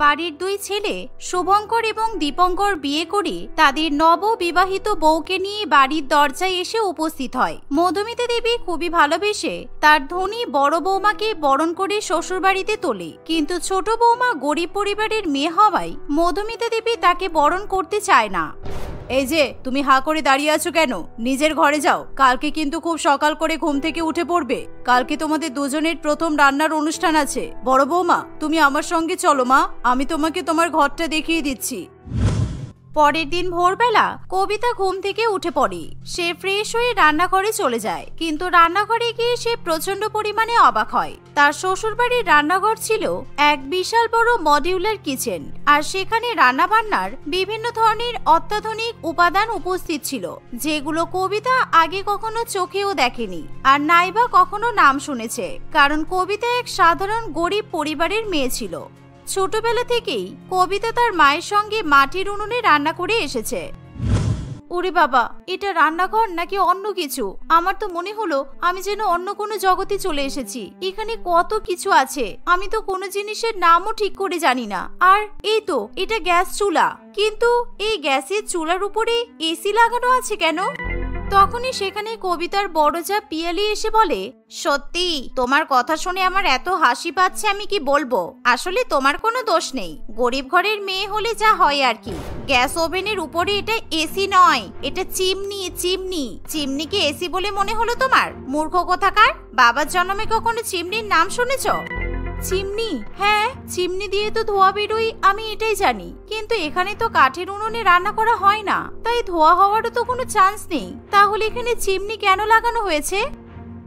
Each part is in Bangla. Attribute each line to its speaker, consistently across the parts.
Speaker 1: বাড়ির দুই ছেলে শুভঙ্কর এবং দীপঙ্কর বিয়ে করে তাদের নববিবাহিত বউকে নিয়ে বাড়ির দরজায় এসে উপস্থিত হয়। মধুমিতা দেবী খুবই ভালোবেসে তার ধনী বড় বৌমাকে বরণ করে শ্বশুর বাড়িতে তোলে, কিন্তু ছোট বৌমা গরিব পরিবারের মেয়ে হওয়ায় মধুমিতা দেবী তাকে বরণ করতে চায় না। এই যে তুমি হা করে দাঁড়িয়ে আছো কেন? নিজের ঘরে যাও, কালকে কিন্তু খুব সকাল করে ঘুম থেকে উঠে পড়বে। কালকে তোমাদের দুজনের প্রথম রান্নার অনুষ্ঠান আছে। বড় বৌমা, তুমি আমার সঙ্গে চলো মা, আমি তোমাকে তোমার ঘরটা দেখিয়ে দিচ্ছি। পরের দিন ভোরবেলা কবিতা ঘুম থেকে উঠে পড়ে। সে ফ্রেশ হয়ে রান্নাঘরে চলে যায়, কিন্তু রান্নাঘরে গিয়ে সে প্রচন্ড পরিমাণে অবাক হয়। তার শ্বশুর বাড়ির রান্নাঘর ছিল এক বিশাল বড় মডিউলার কিচেন, আর সেখানে রান্না বান্নার বিভিন্ন ধরনের অত্যাধুনিক উপাদান উপস্থিত ছিল, যেগুলো কবিতা আগে কখনো চোখেও দেখেনি আর নাইবা কখনো নাম শুনেছে, কারণ কবিতা এক সাধারণ গরিব পরিবারের মেয়ে ছিল। ছোটবেলা থেকেই কবিতা তার মায়ের সঙ্গে মাটির উনুনে রান্না করে এসেছে। ওরে বাবা, এটা রান্নাঘর নাকি অন্য কিছু? আমার তো মনে হলো আমি যেন অন্য কোনো জগতে চলে এসেছি। এখানে কত কিছু আছে, আমি তো কোনো জিনিসের নামও ঠিক করে জানি না। আর এই তো, এটা গ্যাস চুলা, কিন্তু এই গ্যাসের চুলার উপরে এসি লাগানো আছে কেন? তখনই সেখানে কবিতার বড় যা পিয়ালি এসে বলে, সত্যি তোমার কথা শুনে আমার এত হাসি পাচ্ছে, আমি কি বলবো। আসলে তোমার কোনো দোষ নেই, গরিব ঘরের মেয়ে হলে যা হয় আর কি। গ্যাস ওভেনের উপরে এটা এসি নয়, এটা চিমনি। চিমনিকে এসি বলে মনে হলো তোমার? মূর্খ কোথাকার, বাবার জন্মে কখনো চিমনির নাম শুনেছো? চিমনি? হ্যাঁ, চিমনি দিয়ে তো ধোয়া বেরোই, আমি এটাই জানি, কিন্তু এখানে তো কাঠের উনুনে রান্না করা হয় না, তাই ধোয়া হওয়ারও তো কোনো চান্স নেই। তাহলে এখানে চিমনি কেন লাগানো হয়েছে?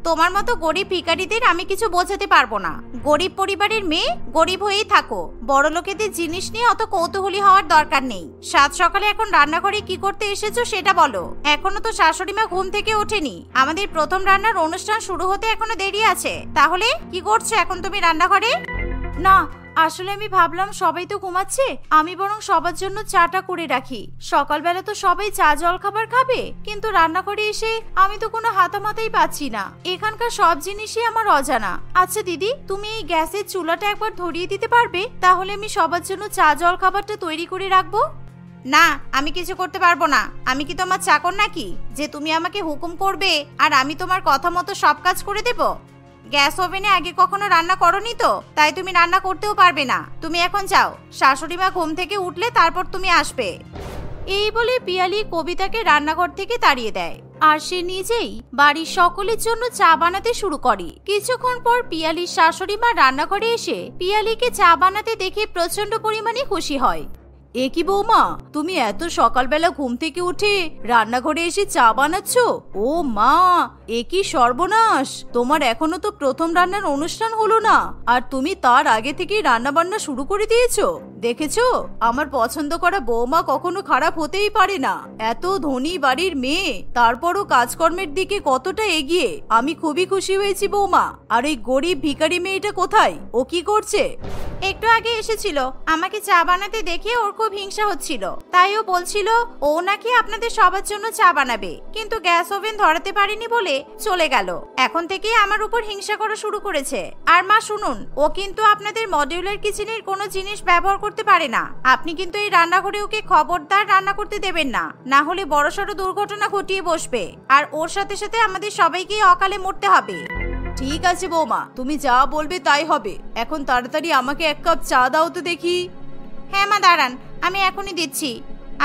Speaker 1: তোমার মতো গরিব ভিখারিদের আমি কিছু বোঝাতে পারবো না। গরিব পরিবারের মেয়ে গরিব হয়েই থাকো, বড় লোকেদের জিনিস নিয়ে অত কৌতূহলী হওয়ার দরকার নেই। সাত সকালে এখন রান্নাঘরে কি করতে এসেছো সেটা বলো। এখনো তো শাশুড়ি মা ঘুম থেকে ওঠেনি, আমাদের প্রথম রান্নার অনুষ্ঠান শুরু হতে এখনো দেরি আছে। তাহলে কি করছো এখন তুমি রান্নাঘরে? না, আসলে আমি ভাবলাম সবাই তো ঘুমাচ্ছে, আমি বরং সবার জন্য চাটা করে রাখি। সকালবেলা তো সবাই চা জল খাবার খাবে, কিন্তু রান্নাঘরে এসে আমি তো কোনো হাতামাতাই পাচ্ছি না। এখানকার সব জিনিসই আমার অজানা। আচ্ছা দিদি, তুমি এই গ্যাসের চুলাটা একবার ধরিয়ে দিতে পারবে? তাহলে আমি সবার জন্য চা জল খাবারটা তৈরি করে রাখবো। না, আমি কিছু করতে পারবো না। আমি কি তোমার চাকর নাকি যে তুমি আমাকে হুকুম করবে আর আমি তোমার কথা মতো সব কাজ করে দেবো? গ্যাস ওভেনে আগে কখনো রান্না করনি তো, তাই তুমি রান্না করতেও পারবে না। তুমি এখন যাও, শাশুড়ি মা ঘুম থেকে উঠলে তারপর তুমি আসবে। এই বলে পিয়ালি কবিতাকে রান্নাঘর থেকে তাড়িয়ে দেয়, আর সে নিজেই বাড়ির সকলের জন্য চা বানাতে শুরু করে। কিছুক্ষণ পর পিয়ালির শাশুড়ি মা রান্নাঘরে এসে পিয়ালিকে চা বানাতে দেখে প্রচন্ড পরিমাণে খুশি হয়। এ কি বৌমা, তুমি এত সকালবেলা ঘুম থেকে উঠে রান্নাঘরে এসে চা বানাচ্ছ? ও মা, এ কি সর্বনাশ! তোমার এখনো তো প্রথম রান্নার অনুষ্ঠান হলো না, আর তুমি তার আগে থেকে রান্না বান্না শুরু করে দিয়েছো। দেখেছো, আমার পছন্দ করা বৌমা কখনো খারাপ হতেই পারে না। এত ধনী বাড়ির মেয়ে, তারপরও কাজকর্মের দিকে কতটা এগিয়ে। আমি খুবই খুশি হয়েছি বৌমা। আর ওই গরিব ভিখারি মেয়েটা কোথায়? ও কি করছে? একটু আগে এসেছিল, আমাকে চা বানাতে দেখে ওর খুব হিংসা হচ্ছিল, তাই ও বলছিল ও নাকি আপনাদের সবার জন্য চা বানাবে, কিন্তু গ্যাস ওভেন ধরাতে পারেনি বলে চলে গেল। এখন থেকে আমার উপর হিংসা করা শুরু করেছে। আর মা শুনুন, ও কিন্তু আপনাদের মডিউলার কিচেনের কোনো জিনিস ব্যবহার করতে পারে না। আপনি কিন্তু এই রান্নাঘরে ওকে খবরদার রান্না করতে দেবেন না, না হলে বড়সড় দুর্ঘটনা ঘটিয়ে বসবে, আর ওর সাথে সাথে আমাদের সবাইকে অকালে মরতে হবে। ঠিক আছে বৌমা, তুমি যা বলবে তাই হবে। এখন তাড়াতাড়ি আমাকে এক কাপ চা দাও তো দেখি। হ্যাঁ মা, দাঁড়ান, আমি এখনই দিচ্ছি।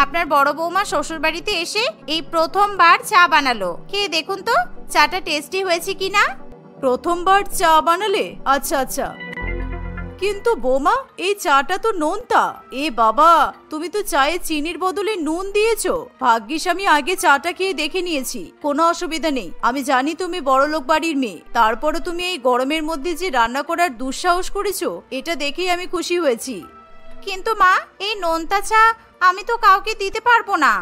Speaker 1: আপনার বড় বৌমা শ্বশুর বাড়িতে এসে এই প্রথমবার চা বানালো, খেয়ে দেখুন তো চাটা টেস্টি হয়েছে কিনা। প্রথমবার চা বানালে? আচ্ছা আচ্ছা, কিন্তু বৌমা এই চাটা তো নোনতা। এ বাবা, তুমি তো চায়ে চিনির বদলে নুন দিয়েছো। ভাগ্যিস আমি আগে চাটা খেয়ে দেখে নিয়েছি। কোনো অসুবিধা নেই, আমি জানি তুমি বড়লোক বাড়ির মেয়ে, তারপরও তুমি এই গরমের মধ্যে যে রান্না করার দুঃসাহস করেছো, এটা দেখেই আমি খুশি হয়েছি। কিন্তু মা, এই নোনতা চা আমি তো কাউকে দিতে পারবো না।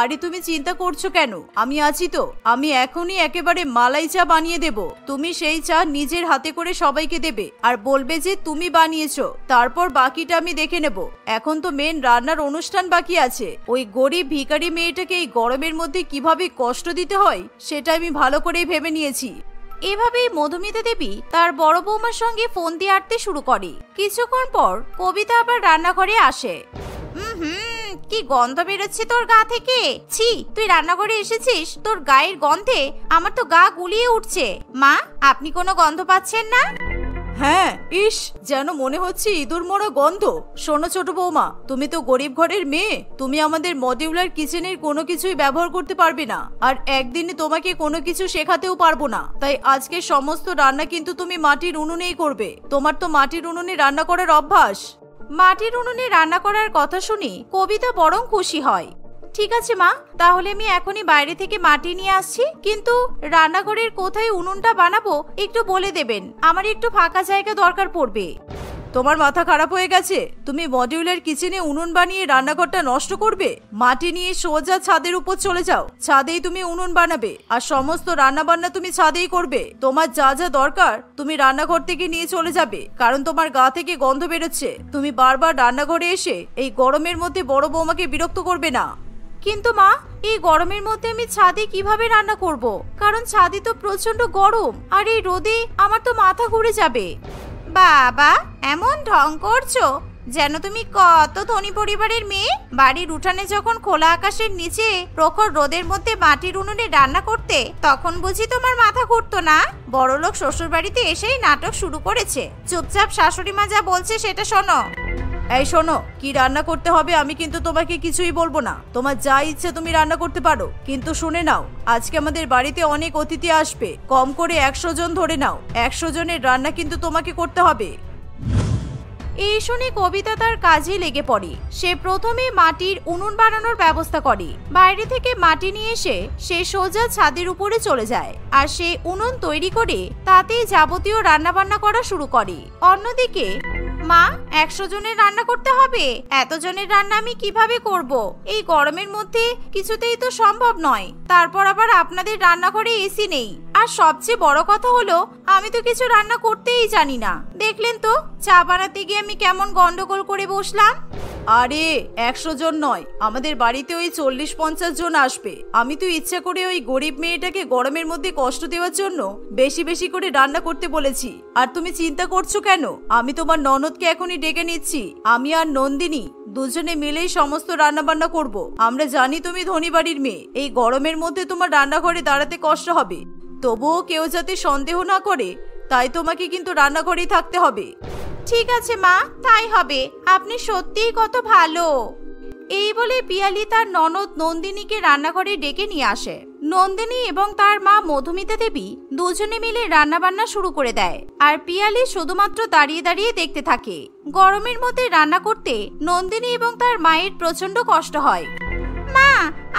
Speaker 1: আরে তুমি চিন্তা করছো কেন, আমি আছি তো। আমি এখনই একেবারে মালাই চা বানিয়ে দেব। তুমি সেই চা নিজের হাতে করে সবাইকে দেবে আর বলবে যে তুমি বানিয়েছো। তারপর বাকিটা আমি দেখে নেব। এখন তো মেন রান্নার অনুষ্ঠান বাকি আছে। ওই গরিব ভিখারি মেয়েটাকে এই গরমের মধ্যে কিভাবে কষ্ট দিতে হয় সেটা আমি ভালো করেই ভেবে নিয়েছি। এভাবেই মধুমিতা দেবী তার বড় বৌমার সঙ্গে ফোন দিয়ে আটতে শুরু করে। কিছুক্ষণ পর কবিতা আবার রান্নাঘরে আসে। কি গন্ধ বেরোচ্ছে তোর গা থেকে। ছি, তুই রান্নাঘরে এসেছিস, তোর গায়ের গন্ধে আমার তো গা গুলিয়ে উঠছে। মা, আপনি কোনো গন্ধ পাচ্ছেন না?
Speaker 2: হ্যাঁ, ইস, যেন মনে হচ্ছে ইঁদুর মরা গন্ধ। শোনো ছোট বৌমা, তুমি তো গরিব ঘরের মেয়ে, তুমি আমাদের মডিউলার কিচেনের কোনো কিছুই ব্যবহার করতে পারবে না, আর একদিনে তোমাকে কোনো কিছু শেখাতেও পারবো না। তাই আজকে সমস্ত রান্না কিন্তু তুমি মাটির উনুনেই করবে। তোমার তো মাটির উনুনে রান্না করার অভ্যাস।
Speaker 1: মাটির উনুনে রান্না করার কথা শুনে কবিতা বরং খুশি হয়। ঠিক আছে মা, তাহলে আমি এখনই বাইরে থেকে মাটি নিয়ে আসছি, কিন্তু রান্নাঘরের কোথায় উনুনটা বানাবো একটু বলে দেবেন, আমার একটু ফাঁকা জায়গা দরকার পড়বে।
Speaker 2: তোমার মাথা খারাপ হয়ে গেছে? তুমি মডিউলার কিচেনে উনুন বানিয়ে রান্নাঘরটা নষ্ট করবে? মাটি নিয়ে সোজা ছাদের উপর চলে যাও, ছাদেই তুমি উনুন বানাবে, আর সমস্ত রান্না বান্না তুমি ছাদেই করবে। তোমার যা যা দরকার তুমি রান্নাঘর থেকে নিয়ে চলে যাবে, কারণ তোমার গা থেকে গন্ধ বেরোচ্ছে। তুমি বারবার রান্নাঘরে এসে এই গরমের মধ্যে বড় বৌমাকে বিরক্ত করবে না।
Speaker 1: কিন্তু মা, এই গরমের মধ্যে আমি ছাদে কিভাবে রান্না করব? কারণ ছাদে তো প্রচন্ড গরম, আর এই রোদে আমার তো মাথা ঘুরে যাবে। বাবা, এমন ঢং করছো যেন তুমি কত ধনী পরিবারের মেয়ে। বাড়ির উঠানে যখন খোলা আকাশের নিচে প্রখর রোদের মধ্যে মাটির উনুনে রান্না করতে, তখন বুঝি তোমার মাথা ঘুরতো না? বড়লোক শ্বশুর বাড়িতে এসেই নাটক শুরু করেছে। চুপচাপ শাশুড়ি মা যা বলছে সেটা শোনো।
Speaker 2: এই শোনো, কি রান্না করতে হবে আমি কিন্তু তোমাকে কিছুই বলবো না। তোমার যা ইচ্ছে তুমি রান্না করতে পারো, কিন্তু শুনে নাও, আজকে আমাদের বাড়িতে অনেক অতিথি আসবে। কম করে 100 জন ধরে নাও। 100 জনের রান্না কিন্তু তোমাকে করতে হবে।
Speaker 1: এই শুনে কবিতা তার কাজে লেগে পড়ে। সে প্রথমে মাটির উনুন বানানোর ব্যবস্থা করে। বাইরে থেকে মাটি নিয়ে এসে সে সোজা ছাদের উপরে চলে যায়, আর সে উনুন তৈরি করে তাতেই যাবতীয় রান্না বান্না করা শুরু করে। অন্যদিকে মা, 100 জনের রান্না করতে হবে? এত জনের রান্না আমি কিভাবে করব? এই গরমের মধ্যে কিছুতেই তো সম্ভব নয়। তারপর আবার আপনাদের রান্নাঘরে এসি নেই, আর সবচেয়ে বড় কথা হলো আমি তো কিছু রান্না করতেই জানি না। দেখলেন তো, চা বানাতে গিয়ে আমি কেমন গন্ডগোল করে বসলাম।
Speaker 2: আরে 100 জন নয়, আমাদের বাড়িতে ওই 40-50 জন আসবে। আমি তো ইচ্ছা করে ওই গরিব মেয়েটাকে গরমের মধ্যে কষ্ট দেওয়ার জন্য বেশি বেশি করে রান্না করতে বলেছি। আর তুমি চিন্তা করছো কেন? আমি তোমার ননদকে এখনই ডেকে নিচ্ছি। আমি আর নন্দিনী দুজনে মিলেই সমস্ত রান্না বান্না করব। আমরা জানি তুমি ধনী বাড়ির মেয়ে, এই গরমের মধ্যে তোমার রান্নাঘরে দাঁড়াতে কষ্ট হবে। তবুও কেউ যাতে সন্দেহ না করে, তাই তোমাকে কিন্তু রান্নাঘরেই থাকতে হবে।
Speaker 1: ঠিক আছে মা, তাই হবে। আপনি সত্যিই কত ভালো। এই বলে পিয়ালি তার ননদ নন্দিনীকে রান্নাঘরে ডেকে নিয়ে আসে। নন্দিনী এবং তার মা মধুমিতা দেবী দুজনে মিলে রান্না বান্না শুরু করে দেয়, আর পিয়ালি শুধুমাত্র দাঁড়িয়ে দাঁড়িয়ে দেখতে থাকে। গরমের মধ্যে রান্না করতে নন্দিনী এবং তার মায়ের প্রচন্ড কষ্ট হয়। মা,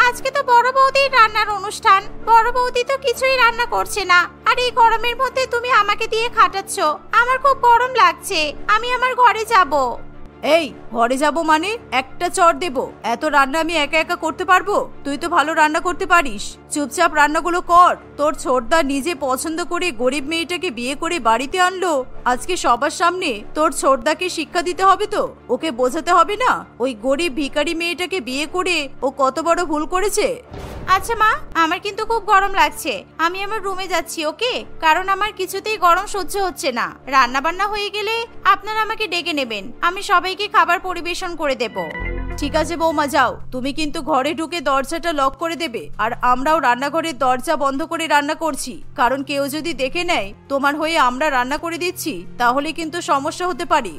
Speaker 1: আজকে তো বড় বৌদির রান্নার অনুষ্ঠান। বড় বৌদি তো কিছুই রান্না করছে না, আর এই গরমের মধ্যে তুমি আমাকে দিয়ে খাটাচ্ছ। আমার খুব গরম লাগছে, আমি আমার ঘরে যাব।
Speaker 2: এই ঘরে যাব মানে? একটা চড় দেব। এত রান্না আমি একা একা করতে পারবো? তুই তো ভালো রান্না করতে পারিস, চুপচাপ রান্নাগুলো কর। তোর ছোটদা নিজে পছন্দ করে গরিব মেয়েটাকে বিয়ে করে বাড়িতে আনলো, আজকে সবার সামনে তোর ছোটদাকে শিক্ষা দিতে হবে তো? ওকে বোঝাতে হবে না ওই গরিব ভিখারি মেয়েটাকে বিয়ে করে ও কত বড় ভুল করেছে?
Speaker 1: আচ্ছা মা, আমার কিন্তু খুব গরম লাগছে। আমি আমার রুমে যাচ্ছি, ওকে? কারণ আমার কিছুতেই গরম সহ্য হচ্ছে না। রান্না বান্না হয়ে গেলে আপনারা আমাকে ডেকে নেবেন, আমি সবাইকে খাবার পরিবেশন করে দেব।
Speaker 2: ঠিক আছে বৌমা, যাও। তুমি কিন্তু ঘরে ঢুকে দরজাটা লক করে দেবে, আর আমরাও রান্নাঘরের দরজা বন্ধ করে রান্না করছি, কারণ কেউ যদি দেখে নেয় তোমার হয়ে আমরা রান্না করে দিচ্ছি, তাহলে কিন্তু সমস্যা হতে পারে।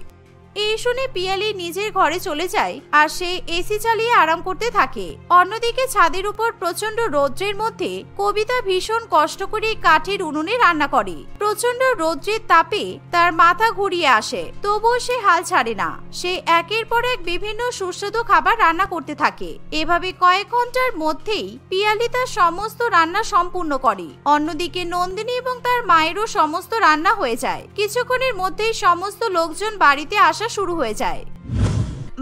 Speaker 1: এই শুনে পিয়ালি নিজের ঘরে চলে যায়, আর সে এসি চালিয়ে আরাম করতে থাকে। অন্যদিকে ছাদের উপর প্রচন্ড রৌদ্রের মধ্যে কবিতা ভীষণ কষ্ট করে কাঠের উনুনে রান্না করে। প্রচন্ড রৌদ্রের তাপে তার মাথা ঘুরিয়ে আসে, তবুও সে হাল ছাড়ে না। সে একের পর এক বিভিন্ন সুস্বাদু খাবার রান্না করতে থাকে। এভাবে কয়েক ঘন্টার মধ্যেই পিয়ালি তার সমস্ত রান্না সম্পূর্ণ করে। অন্যদিকে নন্দিনী এবং তার মায়েরও সমস্ত রান্না হয়ে যায়। কিছুক্ষণের মধ্যেই সমস্ত লোকজন বাড়িতে শুরু হয়ে যায়।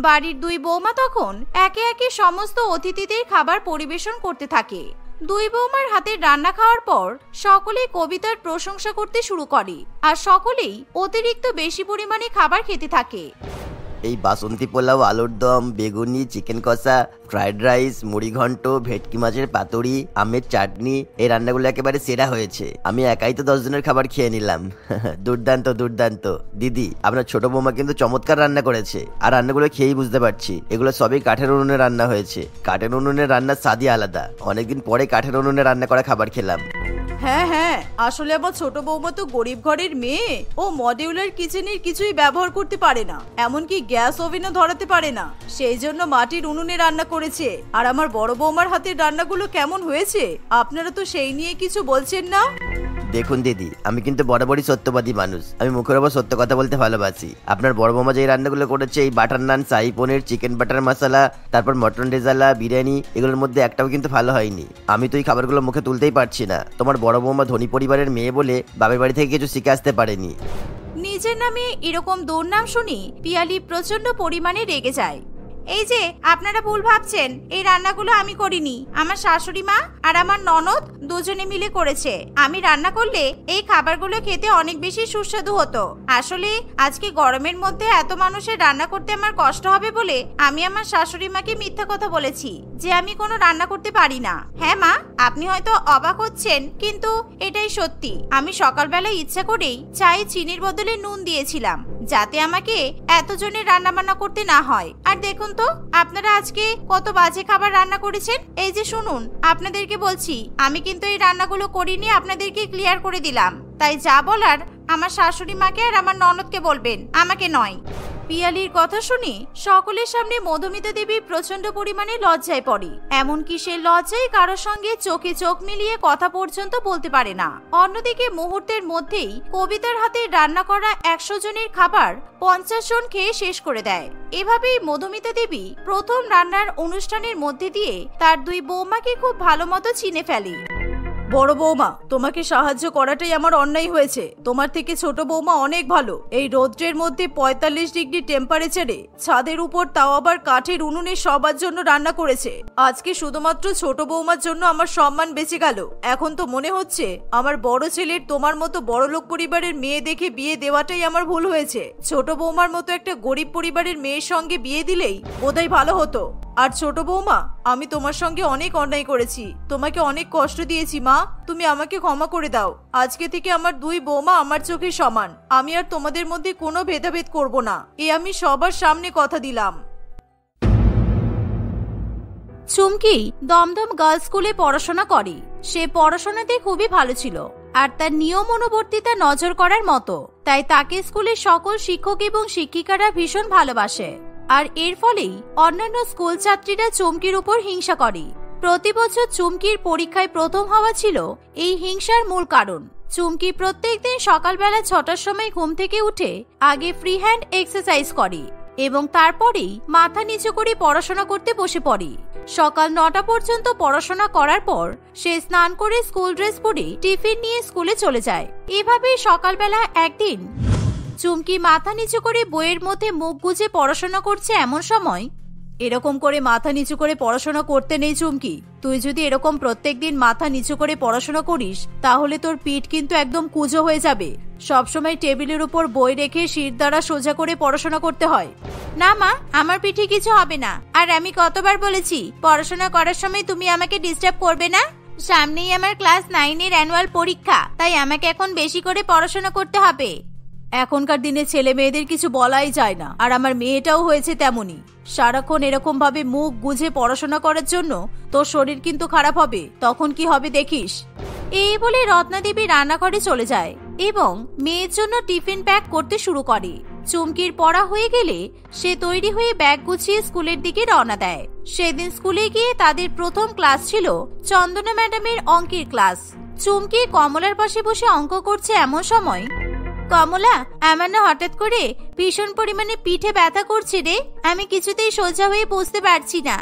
Speaker 1: বাড়ির দুই বৌমা তখন একে একে সমস্ত অতিথিদের খাবার পরিবেশন করতে থাকে। দুই বৌমার হাতের রান্না খাওয়ার পর সকলেই কবিতার প্রশংসা করতে শুরু করে, আর সকলেই অতিরিক্ত বেশি পরিমাণে খাবার খেতে থাকে।
Speaker 3: এই বাসন্তী পোলাও, আলুর দম, বেগুনি, চিকেন কষা, ফ্রাইড রাইস, মুড়ি ঘন্ট, ভেটকি মাছের পাতুরি, আমের চাটনি, এই রান্নাগুলো একেবারে সেরা হয়েছে। আমি একাই তো 10 জনের খাবার খেয়ে নিলাম। দুর্দান্ত দুর্দান্ত। দিদি, আপনার ছোট বৌমা কিন্তু চমৎকার রান্না করেছে। আর রান্নাগুলো খেয়েই বুঝতে পারছি এগুলো সবই কাঠের উনুনে রান্না হয়েছে। কাঠের উনুনের রান্নার স্বাদই আলাদা। অনেকদিন পরে কাঠের উনুনে রান্না করা খাবার খেলাম।
Speaker 2: হ্যাঁ হ্যাঁ, আসলে আমার ছোট বৌমা তো গরিব ঘরের মেয়ে। ও মডিউলার কিচেনের কিছুই ব্যবহার করতে পারে না, এমনকি গ্যাস ওভেনও ধরাতে পারে না। সেই জন্য মাটির উনুনে রান্না করেছে। আর আমার বড় বৌমার হাতের রান্নাগুলো কেমন হয়েছে আপনারা তো সেই নিয়ে কিছু বলছেন না।
Speaker 3: দেখুন দিদি, আমি কিন্তু বরাবরই সত্যবাদী মানুষ। আমি মুখের ওপর সত্য কথা বলতে ভালোবাসি। আপনার বড় বৌমা যে রান্নাগুলো করেছে, এই বাটার নান, শাহী পনির, চিকেন বাটার মশলা, তারপর মটন রেজালা, বিরিয়ানি, এগুলোর মধ্যে একটাও কিন্তু ভালো হয়নি। আমি তো এই খাবারগুলো মুখে তুলতেই পারছি না। তোমার বড় বৌমা ধনী পরিবারের মেয়ে বলে বাবার বাড়ি থেকে কিছু শিখে আসতে পারেনি।
Speaker 1: নিজের নামে এরকম দুর্নাম শুনি পিয়ালি প্রচন্ড পরিমাণে রেগে যায়। এই যে আপনারা ভুল ভাবছেন, এই রান্নাগুলো আমি করিনি, আমার শাশুড়ি মা আর আমার ননদ দুজনে মিলে করেছে। আমি রান্না করলে এই খাবারগুলো খেতে অনেক বেশি সুস্বাদু হতো। আসলে আজকে গরমের মধ্যে এত মানুষের রান্না করতে আমার কষ্ট হবে বলে আমি আমার শাশুড়ি মাকে মিথ্যা কথা বলেছি যে আমি কোনো রান্না করতে পারি না। হ্যাঁ মা, আপনি হয়তো অবাক হচ্ছেন, কিন্তু এটাই সত্যি। আমি সকালবেলা ইচ্ছা করেই চায়ে চিনির বদলে নুন দিয়েছিলাম, যাতে আমাকে এতজনের রান্না বান্না করতে না হয়। আর দেখুন তো আপনারা আজকে কত বাজে খাবার রান্না করেছেন। এই যে শুনুন, আপনাদেরকে বলছি আমি কিন্তু এই রান্নাগুলো করিনি, আপনাদেরকে ক্লিয়ার করে দিলাম। তাই যা বলার আমার শাশুড়ি মাকে আর আমার ননদকে বলবেন, আমাকে নয়। পিয়ালির কথা শুনে সকলের সামনে মধুমিতা দেবী প্রচন্ড পরিমাণে লজ্জায় পড়ে। এমনকি সে লজ্জায় কারোর সঙ্গে চোখে চোখ মিলিয়ে কথা পর্যন্ত বলতে পারে না। অন্যদিকে মুহূর্তের মধ্যেই কবিতার হাতে রান্না করা 100 জনের খাবার 50 জন খেয়ে শেষ করে দেয়। এভাবেই মধুমিতা দেবী প্রথম রান্নার অনুষ্ঠানের মধ্যে দিয়ে তার 2 বৌমাকে খুব ভালো মতো চিনে ফেলে।
Speaker 2: বড় বৌমা, তোমাকে সাহায্য করাটাই আমার অন্যায় হয়েছে। তোমার থেকে ছোট বৌমা অনেক ভালো। এই রৌদ্রের মধ্যে 45 ডিগ্রি টেম্পারেচারে ছাদের উপর, তাও আবার কাঠের উনুনে সবার জন্য রান্না করেছে। আজকে শুধুমাত্র ছোট বৌমার জন্য আমার সম্মান বেঁচে গেল। এখন তো মনে হচ্ছে আমার বড় ছেলের তোমার মতো বড়লোক পরিবারের মেয়ে দেখে বিয়ে দেওয়াটাই আমার ভুল হয়েছে। ছোট বৌমার মতো একটা গরিব পরিবারের মেয়ের সঙ্গে বিয়ে দিলেই বোধহয় ভালো হতো। আর ছোট বৌমা, আমি তোমার সঙ্গে অনেক অন্যায় করেছি, তোমাকে অনেক কষ্ট দিয়েছি মা, তুমি আমাকে ক্ষমা করে দাও। আজকে থেকে আমার 2 বৌমা আমার চোখে সমান। আমি আর তোমাদের মধ্যে কোনো ভেদাভেদ করব না, আমি সবার সামনে কথা দিলাম।
Speaker 1: চুমকি দমদম গার্লস স্কুলে পড়াশোনা করে। সে পড়াশোনাতে খুবই ভালো ছিল আর তার নিয়ম অনুবর্তিতা নজর করার মতো। তাই তাকে স্কুলের সকল শিক্ষক এবং শিক্ষিকারা ভীষণ ভালোবাসে। আর এর ফলেই অন্যান্য স্কুল ছাত্রীরা চুমকির উপর হিংসা করে। প্রতি বছর চুমকির পরীক্ষায় প্রথম হওয়া ছিল এই হিংসার মূল কারণ। চুমকি প্রত্যেকদিন সকালবেলা 6টার সময় ঘুম থেকে উঠে আগে ফ্রি হ্যান্ড এক্সারসাইজ করে এবং তারপরেই মাথা নিচু করে পড়াশোনা করতে বসে পড়ে। সকাল 9টা পর্যন্ত পড়াশোনা করার পর সে স্নান করে স্কুল ড্রেস পরে টিফিন নিয়ে স্কুলে চলে যায়। এভাবেই সকালবেলা একদিন চুমকি মাথা নিচু করে বইয়ের মধ্যে মুখ গুজে পড়াশোনা করছে। এমন সময়,
Speaker 2: এরকম করে মাথা নিচু করে পড়াশোনা করতে নেই চুমকি। তুই যদি এরকম প্রত্যেকদিন মাথা নিচু করে পড়াশোনা করিস তাহলে তোর পিঠ কিন্তু একদম কুঁজো হয়ে যাবে। সবসময় টেবিলের উপর বই রেখে শির দ্বারা সোজা করে পড়াশোনা করতে হয়।
Speaker 1: না মা, আমার পিঠে কিছু হবে না। আর আমি কতবার বলেছি পড়াশোনা করার সময় তুমি আমাকে ডিস্টার্ব করবে না। সামনেই আমার ক্লাস 9 এর অ্যানুয়াল পরীক্ষা, তাই আমাকে এখন বেশি করে পড়াশোনা করতে হবে।
Speaker 2: এখনকার দিনে ছেলে মেয়েদের কিছু বলাই যায় না, আর আমার মেয়েটাও হয়েছে তেমনি। সারাক্ষণ এরকম ভাবে মুখ গুজে পড়াশোনা করার জন্য তোর শরীর কিন্তু খারাপ হবে, তখন কি হবে দেখিস।
Speaker 1: এই বলে রত্নাদেবী রান্নাঘরে চলে যায় এবং মেয়ের জন্য টিফিন প্যাক করতে শুরু করে। চুমকির পড়া হয়ে গেলে সে তৈরি হয়ে ব্যাগ গুছিয়ে স্কুলের দিকে রওনা দেয়। সেদিন স্কুলে গিয়ে তাদের প্রথম ক্লাস ছিল চন্দনা ম্যাডামের অঙ্কের ক্লাস। চুমকি কমলার পাশে বসে অঙ্ক করছে। এমন সময়, কমলা, আমার না হঠাৎ করে ভীষণ পরিমাণে পিঠে ব্যথা করছে রে। আমি কিছুতেই সোজা হয়ে বসতে পারছি না।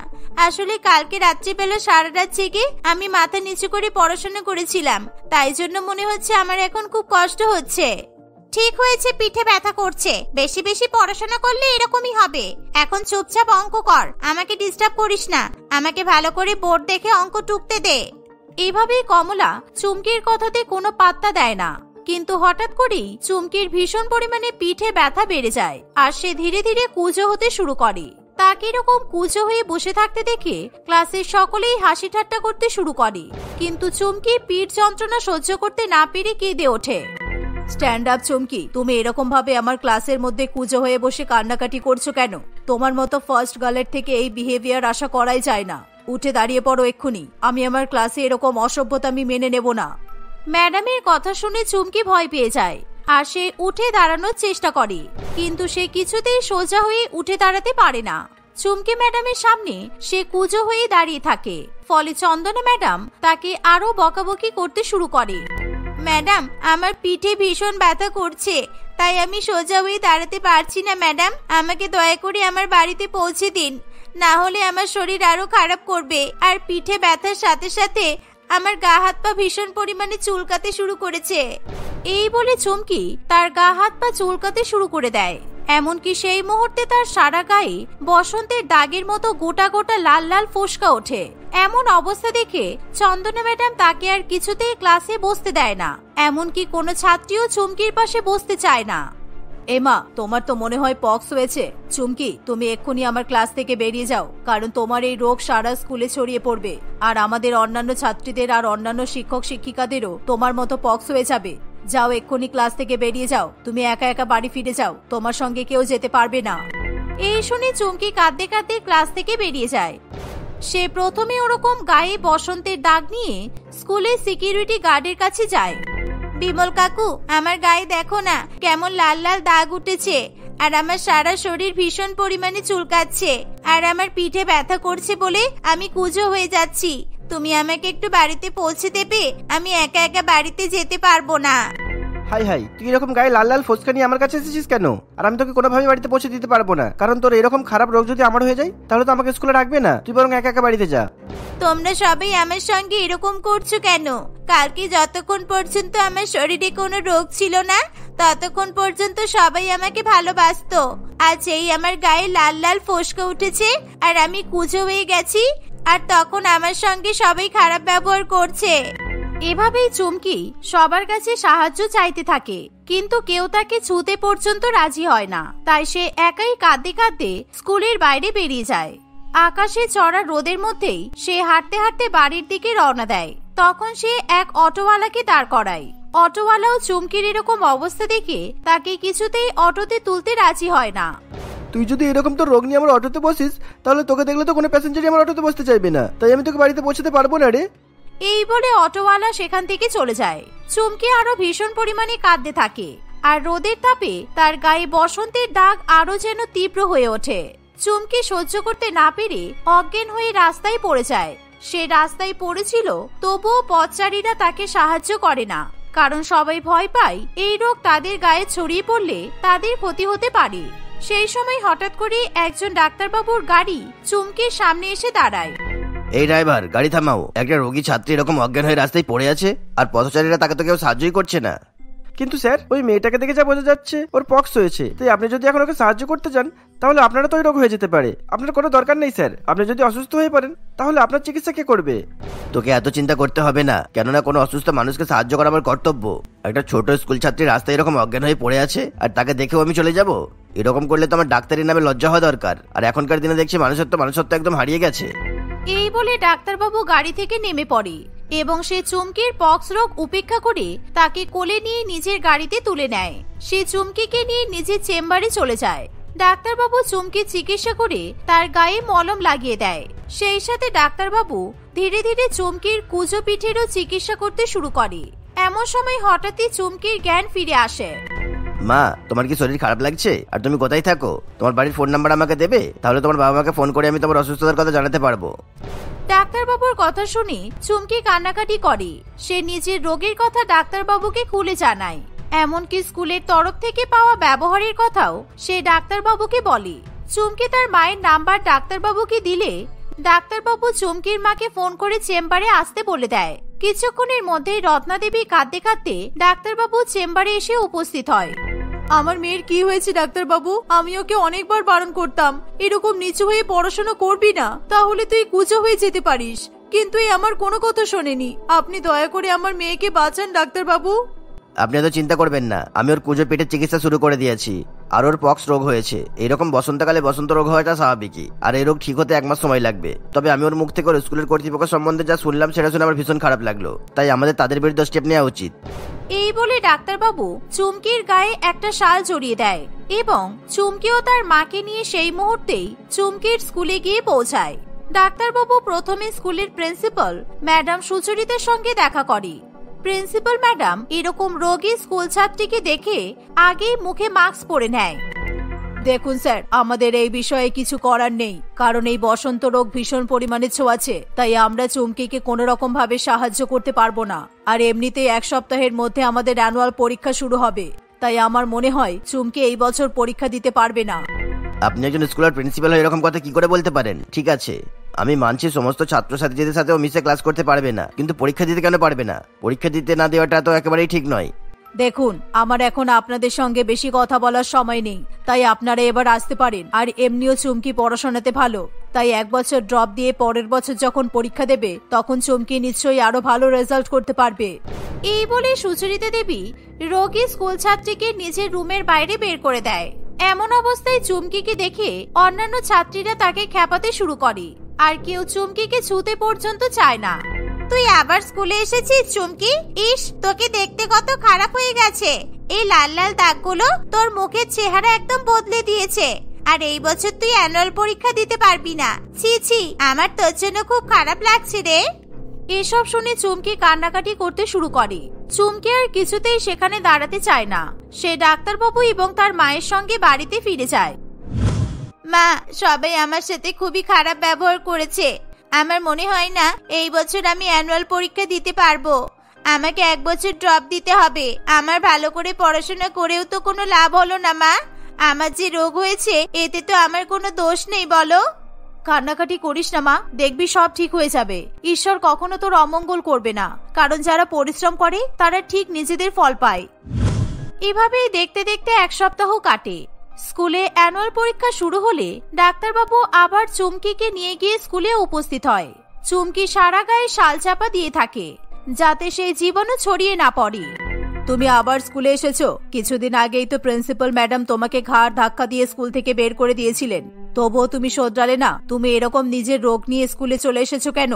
Speaker 1: আসলে কালকে রাত্রিবেলা সারা রাত জেগে আমি মাথা নিচু করে পড়াশোনা করেছিলাম, তাই জন্য মনে হচ্ছে আমার এখন খুব কষ্ট হচ্ছে। ঠিক হয়েছে, পিঠে ব্যথা করছে, বেশি বেশি পড়াশোনা করলে এরকমই হবে। এখন চুপচাপ অঙ্ক কর, আমাকে ডিস্টার্ব করিস না। আমাকে ভালো করে বোর্ড দেখে অঙ্ক টুকতে দে। এভাবেই কমলা চুমকির কথাতে কোনো পাত্তা দেয় না। কিন্তু হঠাৎ করেই চুমকির ভীষণ পরিমাণে পিঠে ব্যথা বেড়ে যায় আর সে ধীরে ধীরে কুঁজো হতে শুরু করে। তাকে এরকম কুঁজো হয়ে বসে থাকতে দেখে ক্লাসের সকলেই হাসি ঠাট্টা করতে শুরু করে, কিন্তু চুমকি পিঠ যন্ত্রণা সহ্য করতে না পেরে কেঁদে ওঠে।
Speaker 2: স্ট্যান্ড আপ চুমকি, তুমি এরকম ভাবে আমার ক্লাসের মধ্যে কুঁজো হয়ে বসে কান্নাকাটি করছো কেন? তোমার মতো ফার্স্ট গার্লের থেকে এই বিহেভিয়ার আশা করাই যায় না। উঠে দাঁড়িয়ে পড়ো এক্ষুনি। আমি আমার ক্লাসে এরকম অসভ্যতা আমি মেনে নেব না।
Speaker 1: ম্যাডামের কথা শুনে চুমকি ভয় পেয়ে যায় আর সে উঠে দাঁড়ানোর চেষ্টা করে, কিন্তু সে কিছুতেই সোজা হয়ে উঠে দাঁড়াতে পারে না। চুমকি ম্যাডামের সামনে সে কুঁজো হয়ে দাঁড়িয়ে থাকে, ফলে চন্দনা ম্যাডাম তাকে আরো বকাবকি করতে শুরু করে। ম্যাডাম, আমার পিঠে ভীষণ ব্যথা করছে, তাই আমি সোজা হয়ে দাঁড়াতে পারছি না। ম্যাডাম, আমাকে দয়া করে আমার বাড়িতে পৌঁছে দিন, না হলে আমার শরীর আরো খারাপ করবে। আর পিঠে ব্যথার সাথে সাথে আমার গা হাত পা ভীষণ পরিমাণে চুলকাতে শুরু করেছে। এই বলে চুমকি তার গা হাত পা চুলকাতে শুরু করে দেয়। এমনকি সেই মুহূর্তে তার সারা গায়ে বসন্তের দাগের মতো গোটা গোটা লাল লাল ফোসকা ওঠে। এমন অবস্থা দেখে চন্দনা ম্যাডাম তাকে আর কিছুতেই ক্লাসে বসতে দেয় না, এমনকি কোনো ছাত্রীও চুমকির পাশে বসতে চায় না।
Speaker 2: এমা, তোমার তো মনে হয় পক্স হয়েছে। চুমকি, তুমি এক্ষুনি আমার ক্লাস থেকে বেরিয়ে যাও, কারণ তোমার এই রোগ সারা স্কুলে ছড়িয়ে পড়বে আর আমাদের অন্যান্য ছাত্রীদের আর অন্যান্য শিক্ষক শিক্ষিকাদেরও তোমার মতো পক্স হয়ে যাবে। যাও, এক্ষুনি ক্লাস থেকে বেরিয়ে যাও। তুমি একা একা বাড়ি ফিরে যাও, তোমার সঙ্গে কেউ যেতে পারবে না।
Speaker 1: এই শুনে চুমকি কাঁদতে কাঁদতে ক্লাস থেকে বেরিয়ে যায়। সে প্রথমে ওরকম গায়ে বসন্তের দাগ নিয়ে স্কুলের সিকিউরিটি গার্ডের কাছে যায়। বিমল কাকু, আমার গায়ে দেখো না কেমন লাল লাল দাগ উঠেছে, আর আমার সারা শরীর ভীষণ পরিমাণে চুলকাচ্ছে, আর আমার পিঠে ব্যথা করছে বলে আমি কুঁজো হয়ে যাচ্ছি। তুমি আমাকে একটু বাড়িতে পৌঁছে দেবে? আমি একা একা বাড়িতে যেতে পারবো না।
Speaker 4: হাই হাই, তুই এরকম গায়ে লাল লাল ফোসকা নিয়ে আমার কাছে এসেছিস কেন? আর আমি তোকে কোনোভাবে বাড়িতে পৌঁছে দিতে পারবো না, কারণ তোর এরকম খারাপ রোগ যদি আমার হয়ে যায় তাহলে তো আমাকে স্কুলে রাখবে না। তুই বরং একা একা বাড়িতে যা।
Speaker 1: তোমরা সবাই আমার সঙ্গে এরকম করছো কেন? কালকে যতক্ষণ পর্যন্ত আমার শরীরে কোনো রোগ ছিল না ততক্ষণ পর্যন্ত সবাই আমাকে ভালোবাসতো। আজ এই আমার গায়ে লাল লাল ফোসকা উঠেছে আর আমি কুঁজো হয়ে গেছি, আর তখন আমার সঙ্গে সবাই খারাপ ব্যবহার করছে। এভাবেই চুমকি সবার কাছে সাহায্য চাইতে থাকে, কিন্তু কেউ তাকে ছুঁতে পর্যন্ত রাজি হয় না। তাই সে একাই কাঁদতে কাঁদতে স্কুলের বাইরে বেরিয়ে যায়। আকাশে চড়া রোদের মধ্যেই সে হাঁটতে হাঁটতে বাড়ির দিকে রওনা দেয়। তখন সে এক অটোওয়ালাকে দাঁড় করায়। অটোওয়ালাও চুমকির এরকম অবস্থা দেখে তাকে কিছুতেই অটোতে তুলতে রাজি হয় না।
Speaker 4: তুই যদি এরকম তোর রোগ নিয়ে আমার অটোতে বসিস তাহলে তোকে দেখলে তো কোনো প্যাসেঞ্জারই আমার অটোতে বসতে চাইবে না, তাই আমি তোকে বাড়িতে পৌঁছতে পারবো না রে।
Speaker 1: এই বলে অটোওয়ালা সেখান থেকে চলে যায়। চুমকি আরো ভীষণ পরিমাণে কাঁদতে থাকে, আর রোদের তাপে তার গায়ে বসন্তের দাগ আরো যেন তীব্র হয়ে ওঠে। চুমকি সহ্য করতে না পেরে অজ্ঞান হয়ে রাস্তায় পড়ে যায়। সে রাস্তায় পড়েছিল, তবুও পথচারীরা তাকে সাহায্য করে না, কারণ সবাই ভয় পায় এই রোগ তাদের গায়ে ছড়িয়ে পড়লে তাদের ক্ষতি হতে পারে। সেই সময় হঠাৎ করে একজন ডাক্তারবাবুর গাড়ি চুমকির সামনে এসে দাঁড়ায়।
Speaker 3: এই ড্রাইভার, গাড়ি থামাও। একটা রোগী ছাত্রী এরকম অজ্ঞান হয়ে রাস্তায় পড়ে আছে আর পথচারীরা তাকে তো কেউ সাহায্যই করছে না।
Speaker 4: কিন্তু স্যার, ওই মেয়েটাকে দেখে যা বোঝা যাচ্ছে ওর পক্স হয়েছে, তাই আপনি যদি এখন ওকে সাহায্য করতে চান তাহলে আপনারা তো ওই রোগ হয়ে যেতে পারে। আপনার কোনো দরকার নেই স্যার। আপনি যদি অসুস্থ হয়ে পড়েন তাহলে আপনার চিকিৎসা কে করবে?
Speaker 3: তোকে এত চিন্তা করতে হবে না, কেননা কোনো অসুস্থ মানুষকে সাহায্য করা আমার কর্তব্য। একটা ছোট স্কুল ছাত্রী রাস্তায় এরকম অজ্ঞান হয়ে পড়ে আছে আর তাকে দেখেও আমি চলে যাব? এরকম করলে তো আমার ডাক্তারের নামে লজ্জা হওয়া দরকার। আর এখনকার দিনে দেখছি মানুষত্ব একদম হারিয়ে গেছে।
Speaker 1: এই বলে ডাক্তারবাবু গাড়ি থেকে নেমে পড়ে এবং সে চুমকির পক্স রোগ উপেক্ষা করে তাকে কোলে নিয়ে নিজের গাড়িতে তুলে নেয়। সে চুমকিকে নিয়ে নিজের চেম্বারে চলে যায়। ডাক্তারবাবু চুমকির চিকিৎসা করে তার গায়ে মলম লাগিয়ে দেয়। সেই সাথে ডাক্তারবাবু ধীরে ধীরে চুমকির কুঁজো পিঠেরও চিকিৎসা করতে শুরু করে। এমন সময় হঠাৎই চুমকির জ্ঞান ফিরে আসে।
Speaker 3: মা, তোমার কি শরীর খারাপ লাগছে? আর তুমি কোথায় থাকো? তোমার বাড়ির ফোন নাম্বার আমাকে দেবে, তাহলে তোমার বাবা মাকে ফোন করে আমি তোমার অসুস্থতার কথা জানাতে পারবো।
Speaker 1: ডাক্তারবাবুর কথা শুনে চুমকি কান্নাকাটি করে। সে নিজের রোগের কথা ডাক্তারবাবুকে খুলে জানায়। এমনকি স্কুলের তরফ থেকে পাওয়া ব্যবহারের কথাও সে ডাক্তারবাবুকে বলে। চুমকি তার মায়ের নাম্বার ডাক্তারবাবুকে দিলে ডাক্তারবাবু চুমকির মাকে ফোন করে চেম্বারে আসতে বলে দেয়। কিছুক্ষণের মধ্যেই রত্নাদেবী কাঁদতে কাঁদতে ডাক্তারবাবু চেম্বারে এসে উপস্থিত হয়।
Speaker 2: আমার মেয়ের কি হয়েছে ডাক্তারবাবু? আমি ওকে অনেকবার বারণ করতাম এরকম নিচু হয়ে পড়াশোনা করবি না, তাহলে তুই কুঁজো হয়ে যেতে পারিস, কিন্তু এই আমার কোনো কথা শোনেনি। আপনি দয়া করে আমার মেয়েকে বাঁচান ডাক্তারবাবু।
Speaker 3: আপনি এত চিন্তা করবেন না, আমি ওর কুজো পেটের চিকিৎসা শুরু করে দিয়েছি। আর ওর পক্স রোগ হয়েছে। এরকম বসন্তকালে বসন্ত রোগ হওয়াটা স্বাভাবিকই, আর এই রোগ ঠিক হতে 1 মাস সময় লাগবে। তবে আমি ওর মুখ থেকে ওর স্কুলের কর্তৃপক্ষ সম্বন্ধে যা শুনলাম সেটা শুনে আমার ভীষণ খারাপ লাগলো। তাই আমাদের তাদের বিরুদ্ধে স্টেপ নেওয়া উচিত।
Speaker 1: এই বলে ডাক্তারবাবু চুমকির গায়ে একটা শাল জড়িয়ে দেয় এবং চুমকিও তার মাকে নিয়ে সেই মুহূর্তেই চুমকির স্কুলে গিয়ে পৌঁছায়। ডাক্তারবাবু প্রথমে স্কুলের প্রিন্সিপাল ম্যাডাম সুচরিতার সঙ্গে দেখা করে। প্রিন্সিপাল ম্যাডাম এরকম রোগী স্কুল ছাত্রীকে দেখে আগেই মুখে মাস্ক পরে নেয়।
Speaker 2: দেখুন স্যার, আমাদের এই বিষয়ে কিছু করার নেই, কারণ এই বসন্ত রোগ ভীষণ পরিমাণে ছোঁয়াচে। তাই আমরা চুমকিকে কোনো রকম ভাবে সাহায্য করতে পারবো না। আর এমনিতেই 1 সপ্তাহের মধ্যে আমাদের অ্যানুয়াল পরীক্ষা শুরু হবে। তাই আমার মনে হয় চুমকি এই বছর পরীক্ষা দিতে পারবে না।
Speaker 3: আপনি একজন স্কুলের প্রিন্সিপাল হয়ে এরকম কথা কি করে বলতে পারেন? ঠিক আছে, আমি মানছি সমস্ত ছাত্রছাত্রীদের সাথেও মিশে ক্লাস করতে পারবে না, কিন্তু পরীক্ষা দিতে কেন পারবে না? পরীক্ষা দিতে না দেওয়াটা তো একেবারেই ঠিক নয়।
Speaker 2: দেখুন, আমার এখন আপনাদের সঙ্গে বেশি কথা বলার সময় নেই, তাই আপনারা এবার আসতে পারেন। আর এমনিও চুমকি পড়াশোনাতে ভালো, তাই 1 বছর ড্রপ দিয়ে পরের বছর যখন পরীক্ষা দেবে তখন চুমকি নিশ্চয়ই আরো ভালো রেজাল্ট করতে পারবে।
Speaker 1: এই বলে সুচরিতা দেবী রোগী স্কুল ছাত্রীকে নিজের রুমের বাইরে বের করে দেয়। এমন অবস্থায় চুমকিকে দেখে অন্যান্য ছাত্রীরা তাকে খ্যাপাতে শুরু করে, আর কেউ চুমকিকে ছুঁতে পর্যন্ত চায় না। তুই আবার স্কুলে এসেছিস চুমকি? ইস, তোকে দেখতে কত খারাপ হয়ে গেছে। এই লাল লাল দাগগুলো তোর মুখের চেহারা একদম বদলে দিয়েছে। আর এই বছর তুই অ্যানুয়াল পরীক্ষা দিতে পারবি না। ছি ছি, আমার তোর জন্য খুব খারাপ লাগছে রে। এসব শুনে চুমকি কান্নাকাটি করতে শুরু করে। চুমকি আর কিছুতেই সেখানে দাঁড়াতে চায় না। সে ডাক্তারবাবু এবং তার মায়ের সঙ্গে বাড়িতে ফিরে যায়। মা, সবাই আমার সাথে খুবই খারাপ ব্যবহার করেছে। আমার মনে হয় না এই বছর আমি অ্যানুয়াল পরীক্ষা দিতে পারবো। আমাকে 1 বছর ড্রপ দিতে হবে। আমার ভালো করে পড়াশোনা করেও তো কোনো লাভ হলো না মা। আমার যে রোগ হয়েছে এতে তো আমার কোনো দোষ নেই বলো।
Speaker 2: কান্নাকাটি করিস না মা, দেখবি সব ঠিক হয়ে যাবে। ঈশ্বর কখনো তোর অমঙ্গল করবে না, কারণ যারা পরিশ্রম করে তারা ঠিক নিজেদের ফল পায়।
Speaker 1: এভাবেই দেখতে দেখতে 1 সপ্তাহ কাটে। স্কুলে অ্যানুয়াল পরীক্ষা শুরু হলে ডাক্তারবাবু আবার চুমকিকে নিয়ে গিয়ে স্কুলে উপস্থিত হয়। চুমকি সারা গায়ে শাল চাপা দিয়ে থাকে যাতে সেই জীবাণু ছড়িয়ে না পড়ে।
Speaker 2: তুমি আবার স্কুলে এসেছো? কিছুদিন আগেই তো প্রিন্সিপাল ম্যাডাম তোমাকে ঘাড় ধাক্কা দিয়ে স্কুল থেকে বের করে দিয়েছিলেন, তবুও তুমি শোধরালে না। তুমি এরকম নিজের রোগ নিয়ে স্কুলে চলে এসেছো কেন?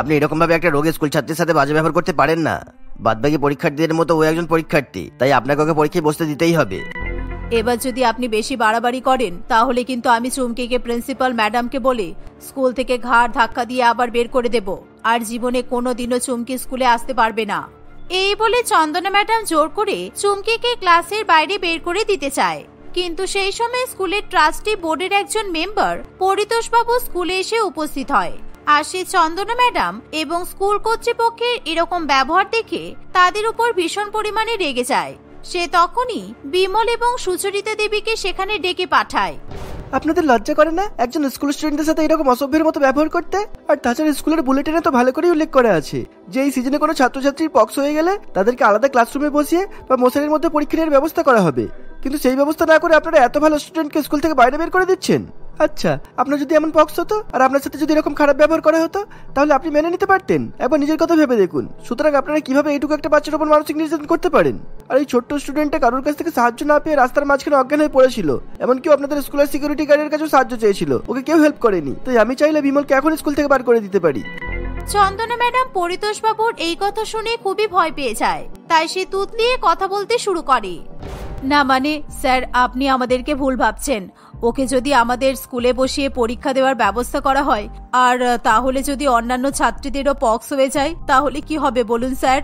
Speaker 3: আপনি এরকম ভাবে একটা রোগী স্কুল ছাত্রীর সাথে বাজে ব্যবহার করতে পারেন না। বাদবাকি পরীক্ষার্থীদের মতো ও একজন পরীক্ষার্থী, তাই আপনাকে ওকে পরীক্ষায় বসতে দিতেই হবে।
Speaker 2: এবার যদি আপনি বেশি বাড়াবাড়ি করেন তাহলে কিন্তু আমি চুমকিকে প্রিন্সিপাল ম্যাডামকে বলে স্কুল থেকে ঘাড় ধাক্কা দিয়ে আবার বের করে দেব। আর জীবনে কোনোদিনও চুমকি স্কুলে আসতে পারবে না।
Speaker 1: এই বলে চন্দনা ম্যাডাম জোর করে চুমকিকে ক্লাসের বাইরে বের করে দিতে চায়। কিন্তু সেই সময় স্কুলের ট্রাস্টি বোর্ডের একজন মেম্বার পরিতোষবাবু স্কুলে এসে উপস্থিত হয়। আর সে চন্দনা ম্যাডাম এবং স্কুল কর্তৃপক্ষের এরকম ব্যবহার দেখে তাদের উপর ভীষণ পরিমাণে রেগে যায়। সে তখনই বিমল এবং সুচরিতা দেবীকে সেখানে ডেকে পাঠায়।
Speaker 4: আপনাদের লজ্জা করে না একজন স্কুল স্টুডেন্টের সাথে এরকম অসভ্যের মতো ব্যবহার করতে? আর তাছাড়া স্কুলের বুলেটিনে তো ভালো করেই উল্লেখ করা আছে যে এই সিজনে কোনো ছাত্রছাত্রীর পক্স হয়ে গেলে তাদেরকে আলাদা ক্লাসরুমে বসিয়ে বা মশারির মধ্যে পরীক্ষা নেওয়ার ব্যবস্থা করা হবে। কিন্তু সেই ব্যবস্থা না করে আপনারা এত ভালো স্টুডেন্টকে স্কুল থেকে বাইরে বের করে দিচ্ছেন। আচ্ছা, আপনার যদি এমন পক্স হতো আর আপনার সাথে যদি এরকম খারাপ ব্যবহার করা হতো তাহলে আপনি মেনে নিতে পারতেন? একবার নিজের কথা ভেবে দেখুন। সুতরাং আপনারা কিভাবে এইটুকু একটা বাচ্চার উপর মানসিক নির্যাতন করতে পারেন? আর এই ছোট্ট স্টুডেন্টটা কারোর কাছ থেকে সাহায্য না পেয়ে রাস্তার মাঝখানে অজ্ঞান হয়ে পড়েছিল। এমনকি আপনাদের স্কুলের সিকিউরিটি গার্ডের কাছেও সাহায্য চেয়েছিল, ওকে কেউ হেল্প করেনি। তাই আমি চাইলে বিমলকে এখন স্কুল থেকে বার করে দিতে পারি।
Speaker 1: চন্দনা ম্যাডাম পরিতোষবাবুর এই কথা শুনে খুবই ভয় পেয়ে যায়। তাই সে তুতলিয়ে কথা বলতে শুরু করে।
Speaker 2: না মানে স্যার, আপনি আমাদেরকে ভুল ভাবছেন। ওকে যদি আমাদের স্কুলে বসিয়ে পরীক্ষা দেওয়ার ব্যবস্থা করা হয় আর তাহলে যদি অন্যান্য ছাত্রীদেরও পক্স হয়ে যায় তাহলে কি হবে বলুন স্যার?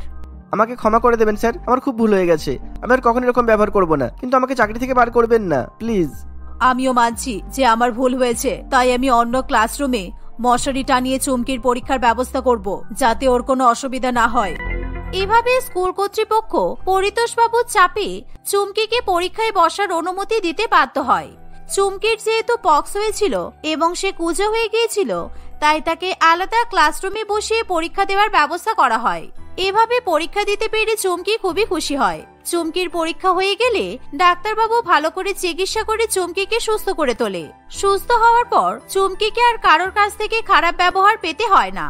Speaker 4: আমাকে ক্ষমা করে দেবেন স্যার, আমার খুব ভুল হয়ে গেছে। আমি আর কখনো এরকম ব্যবহার করব না, কিন্তু আমাকে চাকরি থেকে বার করবেন না প্লিজ।
Speaker 2: আমিও মানছি যে আমার ভুল হয়েছে, তাই আমি অন্য ক্লাসরুমে মশারি টানিয়ে চুমকির পরীক্ষার ব্যবস্থা করব যাতে ওর কোনো অসুবিধা না হয়।
Speaker 1: এভাবে স্কুল কর্তৃপক্ষ পরিতোষবাবুর চাপে চুমকিকে পরীক্ষায় বসার অনুমতি দিতে বাধ্য হয়। চুমকির যেহেতু পক্স হয়েছিল এবং সে কুঁজো হয়ে গিয়েছিল, তাই তাকে আলাদা ক্লাসরুমে বসিয়ে পরীক্ষা দেওয়ার ব্যবস্থা করা হয়। এভাবে পরীক্ষা দিতে পেরে চুমকি খুবই খুশি হয়। চুমকির পরীক্ষা হয়ে গেলে ডাক্তারবাবু ভালো করে চিকিৎসা করে চুমকিকে সুস্থ করে তোলে। সুস্থ হওয়ার পর চুমকিকে আর কারোর কাছ থেকে খারাপ ব্যবহার পেতে হয় না।